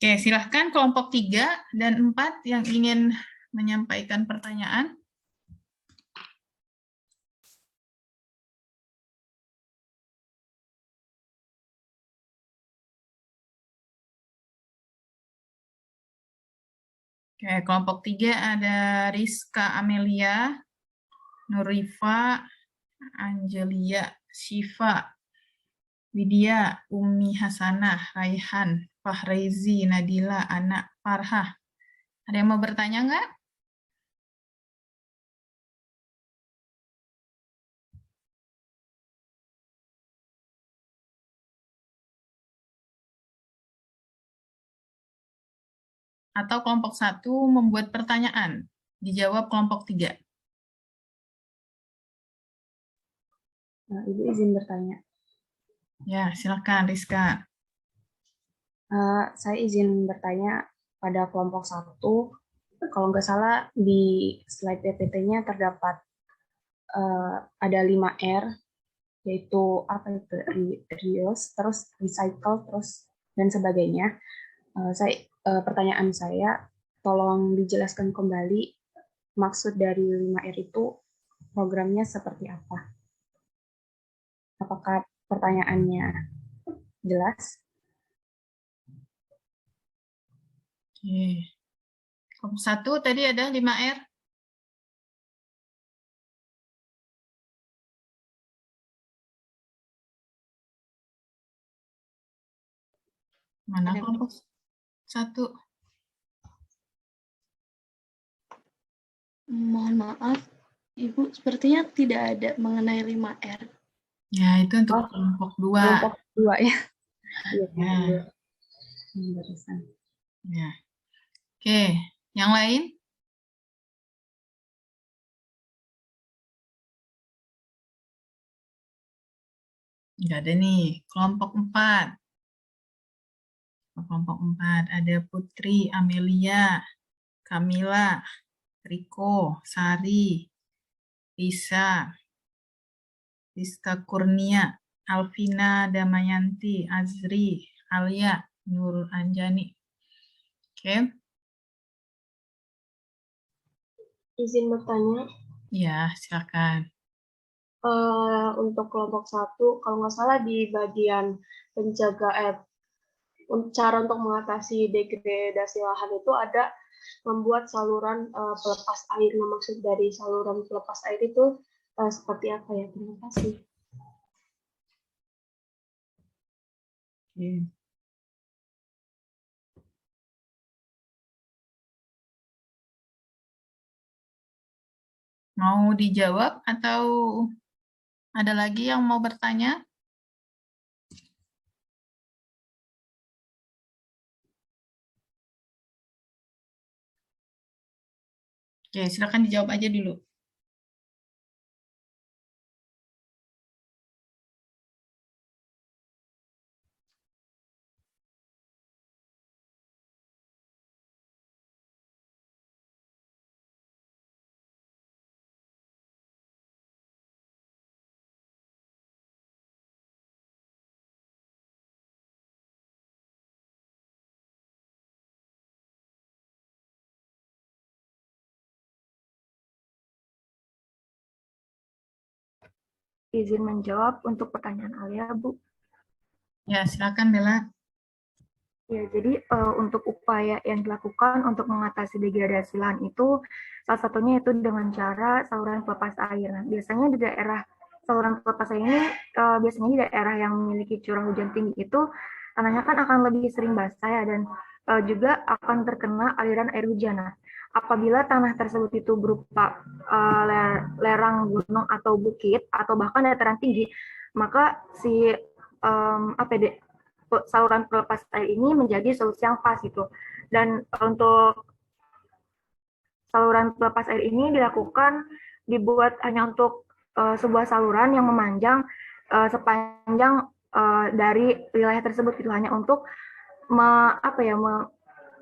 Oke, silahkan kelompok 3 dan 4 yang ingin menyampaikan pertanyaan. Oke, kelompok 3 ada Rizka Amelia, Nurifa, Angelia, Syifa, Widya, Umi Hasanah, Raihan, Fahrezi, Nadila, Anak, Farhah. Ada yang mau bertanya nggak? Atau kelompok 1 membuat pertanyaan, dijawab kelompok 3. Nah, Ibu izin bertanya. Ya, silakan Rizka. Saya izin bertanya pada kelompok 1. Kalau nggak salah di slide PPT-nya terdapat ada 5 R, yaitu apa itu, reuse, terus recycle, terus dan sebagainya. Pertanyaan saya, tolong dijelaskan kembali maksud dari 5 R itu programnya seperti apa? Apakah pertanyaannya jelas? Oke. Kelompok 1 tadi ada 5R. Mana kelompok 1? Mohon maaf, Ibu, sepertinya tidak ada mengenai 5R. Ya, itu untuk kelompok 2. Kelompok 2 ya. Iya, Ya. barusan. Ya. Oke, yang lain? Enggak ada nih. Kelompok 4. Kelompok 4 ada Putri, Amelia, Kamila, Riko, Sari, Lisa, Rizka Kurnia, Alvina, Damayanti, Azri, Alia, Nurul Anjani. Oke. Izin bertanya. Ya, silakan. Untuk kelompok 1, kalau nggak salah di bagian cara untuk mengatasi degradasi lahan itu ada membuat saluran pelepas air. Nah, maksud dari saluran pelepas air itu seperti apa ya? Terima kasih. Oke. Mau dijawab atau ada lagi yang mau bertanya? Oke, silakan dijawab aja dulu. Izin menjawab untuk pertanyaan Alia, Bu. Ya, silakan Bella. Ya, jadi untuk upaya yang dilakukan untuk mengatasi degradasi lahan itu salah satunya itu dengan cara saluran pelepas air. Nah, biasanya di daerah saluran pelepas air ini biasanya di daerah yang memiliki curah hujan tinggi itu tanahnya kan akan lebih sering basah ya, dan juga akan terkena aliran air hujan. Nah, apabila tanah tersebut itu berupa lerang gunung atau bukit atau bahkan dataran tinggi, maka si saluran pelepas air ini menjadi solusi yang pas gitu. Dan untuk saluran pelepas air ini dibuat hanya untuk sebuah saluran yang memanjang sepanjang dari wilayah tersebut, itu hanya untuk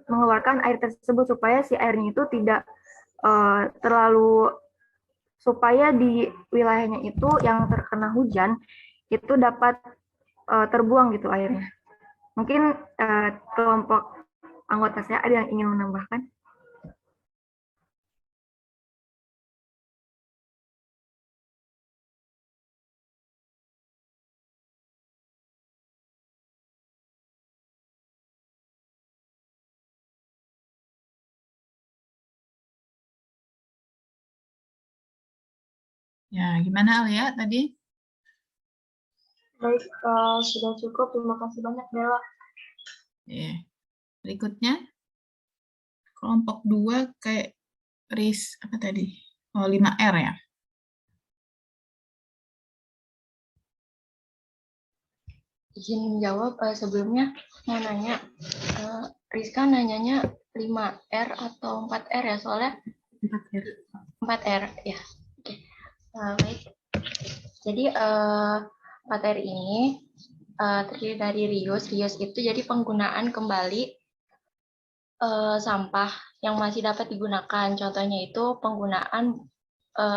mengeluarkan air tersebut supaya si airnya itu tidak terlalu, supaya di wilayahnya itu yang terkena hujan itu dapat terbuang gitu airnya. Mungkin kelompok anggota saya ada yang ingin menambahkan? Ya, gimana Alia tadi? Baik, sudah cukup. Terima kasih banyak, Bella. Berikutnya, kelompok 2 kayak apa tadi? 5R ya. Izin jawab, sebelumnya mau nanya, Rizka nanyanya 5R atau 4R ya, soalnya 4R. 4R ya. Oke. Baik. Jadi 4R ini terdiri dari reuse. Reuse itu jadi penggunaan kembali sampah yang masih dapat digunakan. Contohnya itu penggunaan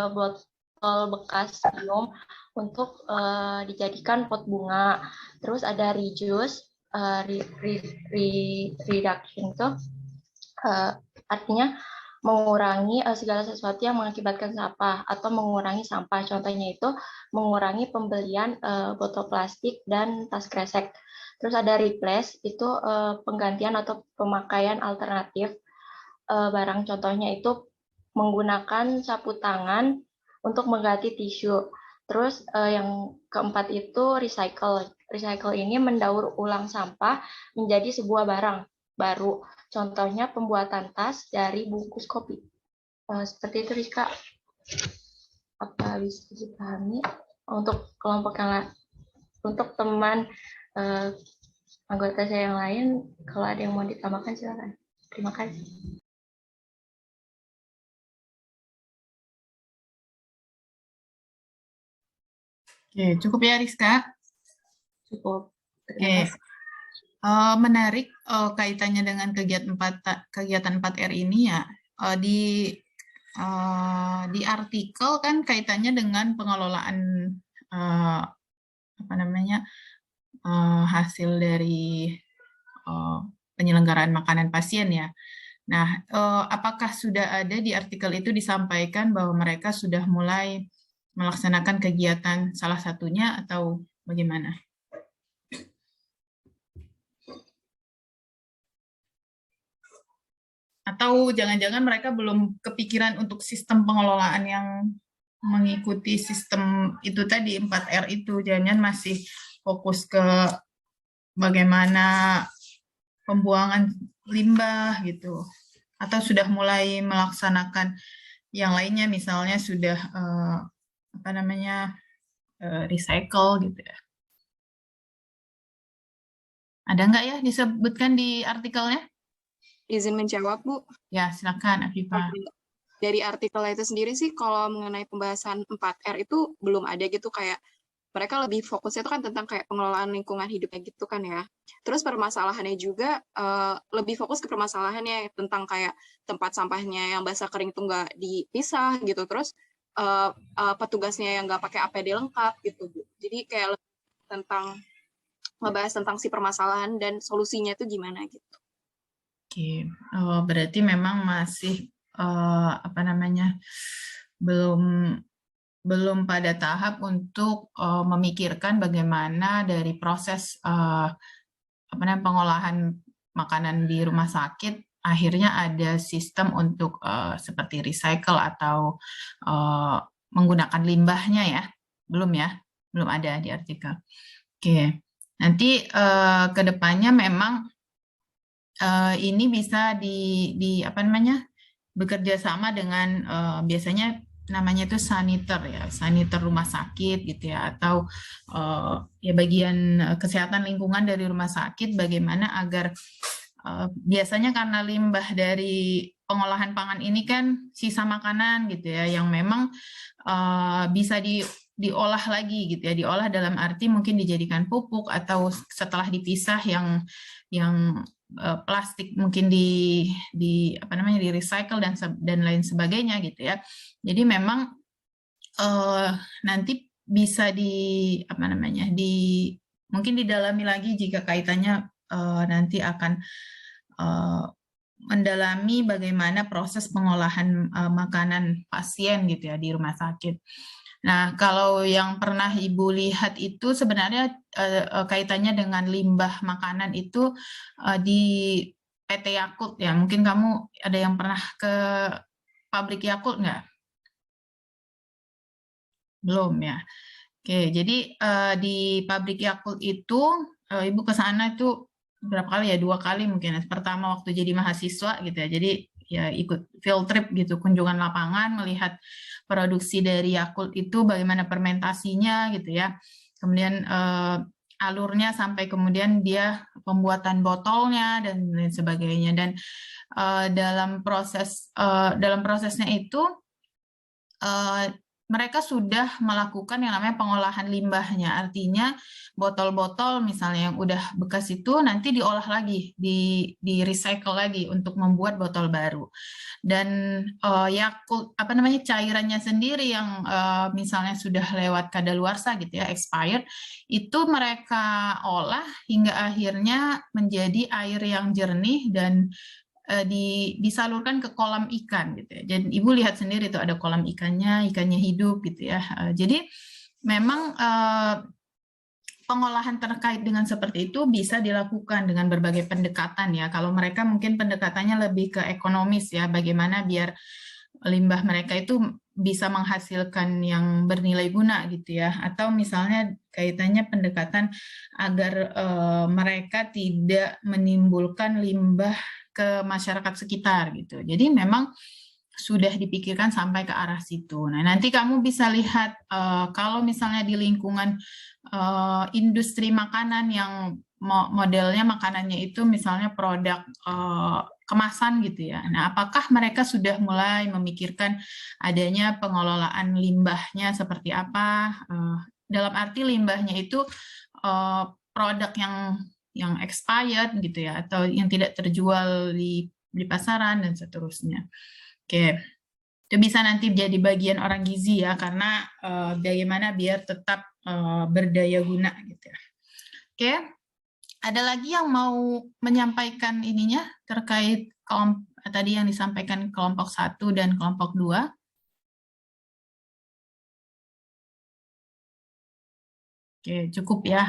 botol bekas minum untuk dijadikan pot bunga. Terus ada reduce, reduction itu artinya mengurangi segala sesuatu yang mengakibatkan sampah atau mengurangi sampah. Contohnya itu mengurangi pembelian botol plastik dan tas kresek. Terus ada replace, itu penggantian atau pemakaian alternatif barang. Contohnya itu menggunakan sapu tangan untuk mengganti tisu. Terus yang keempat itu recycle. Recycle ini mendaur ulang sampah menjadi sebuah barang baru. Contohnya pembuatan tas dari bungkus kopi. Seperti itu, Rizka. Apa bisa dipahami? Untuk kelompok yang lain, untuk teman anggota saya yang lain, kalau ada yang mau ditambahkan silakan. Terima kasih. Oke, cukup ya Rizka? Cukup. Oke. Menarik kaitannya dengan kegiatan 4R ini ya, di artikel kan kaitannya dengan pengelolaan hasil dari penyelenggaraan makanan pasien ya. Nah, apakah sudah ada di artikel itu disampaikan bahwa mereka sudah mulai melaksanakan kegiatan salah satunya atau bagaimana? Atau jangan-jangan mereka belum kepikiran untuk sistem pengelolaan yang mengikuti sistem itu tadi, 4R itu, jangan masih fokus ke bagaimana pembuangan limbah gitu, atau sudah mulai melaksanakan yang lainnya, misalnya sudah recycle gitu ya. Ada nggak ya disebutkan di artikelnya? Izin menjawab, Bu. Ya, silakan Afifah. Dari artikel itu sendiri sih, kalau mengenai pembahasan 4R itu belum ada gitu, kayak mereka lebih fokusnya itu kan tentang kayak pengelolaan lingkungan hidupnya gitu kan ya. Terus permasalahannya juga lebih fokus ke permasalahannya tentang kayak tempat sampahnya yang basah kering itu nggak dipisah gitu. Terus petugasnya yang nggak pakai APD lengkap gitu, Bu. Jadi kayak tentang ngebahas tentang si permasalahan dan solusinya itu gimana gitu. Oke, berarti memang masih belum pada tahap untuk memikirkan bagaimana dari proses pengolahan makanan di rumah sakit akhirnya ada sistem untuk seperti recycle atau menggunakan limbahnya ya, belum ada di artikel. Oke, nanti ke depannya memang ini bisa bekerja sama dengan biasanya namanya itu saniter ya, saniter rumah sakit gitu ya, atau ya bagian kesehatan lingkungan dari rumah sakit, bagaimana agar biasanya karena limbah dari pengolahan pangan ini kan sisa makanan gitu ya, yang memang bisa diolah lagi gitu ya, diolah dalam arti mungkin dijadikan pupuk atau setelah dipisah yang plastik mungkin di recycle dan lain sebagainya gitu ya. Jadi memang nanti bisa mungkin didalami lagi jika kaitannya nanti akan mendalami bagaimana proses pengolahan makanan pasien gitu ya di rumah sakit. Nah, kalau yang pernah Ibu lihat itu sebenarnya kaitannya dengan limbah makanan itu di PT Yakult ya. Mungkin kamu ada yang pernah ke pabrik Yakult nggak? Belum ya. Oke, jadi di pabrik Yakult itu Ibu ke sana itu berapa kali ya? 2 kali mungkin. Pertama waktu jadi mahasiswa gitu ya. Jadi ya ikut field trip gitu, kunjungan lapangan, melihat produksi dari Yakult itu bagaimana fermentasinya gitu ya. Kemudian alurnya sampai kemudian dia pembuatan botolnya dan lain sebagainya. Dan dalam prosesnya itu mereka sudah melakukan yang namanya pengolahan limbahnya. Artinya botol-botol misalnya yang udah bekas itu nanti diolah lagi, di recycle lagi untuk membuat botol baru. Dan Yakult cairannya sendiri yang misalnya sudah lewat kadaluarsa gitu ya, expired, itu mereka olah hingga akhirnya menjadi air yang jernih dan disalurkan ke kolam ikan gitu ya. Jadi Ibu lihat sendiri tuh ada kolam ikannya hidup gitu ya. Jadi memang pengolahan terkait dengan seperti itu bisa dilakukan dengan berbagai pendekatan ya. Kalau mereka mungkin pendekatannya lebih ke ekonomis ya, bagaimana biar limbah mereka itu bisa menghasilkan yang bernilai guna gitu ya. Atau misalnya kaitannya pendekatan agar mereka tidak menimbulkan limbah ke masyarakat sekitar gitu. Jadi memang sudah dipikirkan sampai ke arah situ. Nah, nanti kamu bisa lihat kalau misalnya di lingkungan industri makanan yang modelnya makanannya itu misalnya produk kemasan gitu ya. Nah, apakah mereka sudah mulai memikirkan adanya pengelolaan limbahnya seperti apa? Dalam arti limbahnya itu produk yang expired gitu ya, atau yang tidak terjual di pasaran dan seterusnya. Oke, itu bisa nanti jadi bagian orang gizi ya, karena bagaimana biar tetap berdaya guna gitu ya. Oke, ada lagi yang mau menyampaikan ininya terkait tadi yang disampaikan kelompok 1 dan kelompok 2? Oke, cukup ya.